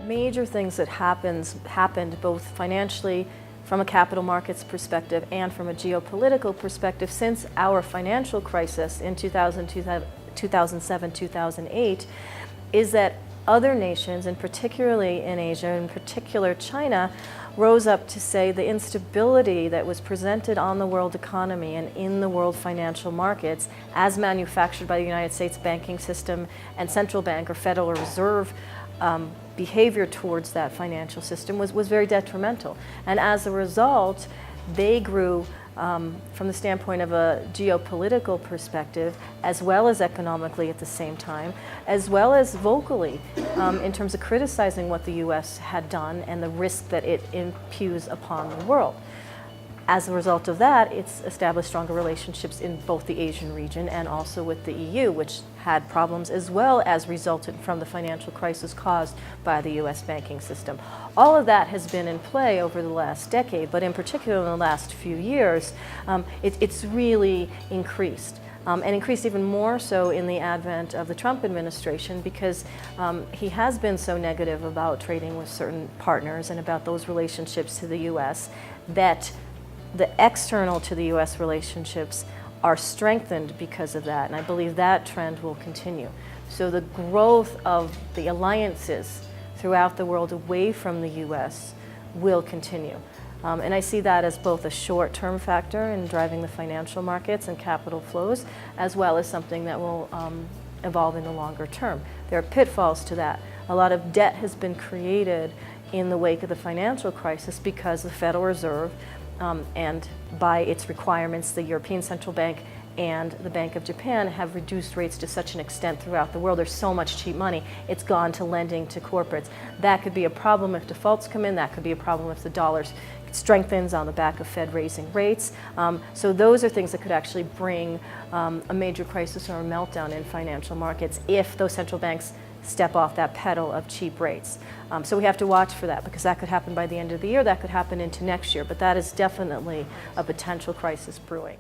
major things that happened both financially, from a capital markets perspective, and from a geopolitical perspective since our financial crisis in 2007, 2008, is that other nations, and particularly in Asia, in particular China, rose up to say the instability that was presented on the world economy and in the world financial markets as manufactured by the United States banking system and central bank or Federal Reserve behavior towards that financial system was very detrimental. And as a result, they grew from the standpoint of a geopolitical perspective, as well as economically at the same time, as well as vocally in terms of criticizing what the U.S. had done and the risk that it impues upon the world. As a result of that, it's established stronger relationships in both the Asian region and also with the EU, which had problems as well as resulted from the financial crisis caused by the U.S. banking system. All of that has been in play over the last decade, but in particular in the last few years, it's really increased. And increased even more so in the advent of the Trump administration because he has been so negative about trading with certain partners and about those relationships to the U.S. that the external to the U.S. relationships are strengthened because of that, and I believe that trend will continue. So the growth of the alliances throughout the world away from the U.S. will continue. And I see that as both a short-term factor in driving the financial markets and capital flows, as well as something that will evolve in the longer term. There are pitfalls to that. A lot of debt has been created in the wake of the financial crisis because the Federal Reserve and by its requirements, the European Central Bank and the Bank of Japan have reduced rates to such an extent throughout the world. There's so much cheap money, it's gone to lending to corporates. That could be a problem if defaults come in. That could be a problem if the dollar strengthens on the back of Fed raising rates. So those are things that could actually bring a major crisis or a meltdown in financial markets if those central banks step off that pedal of cheap rates. So we have to watch for that because that could happen by the end of the year, that could happen into next year, but that is definitely a potential crisis brewing.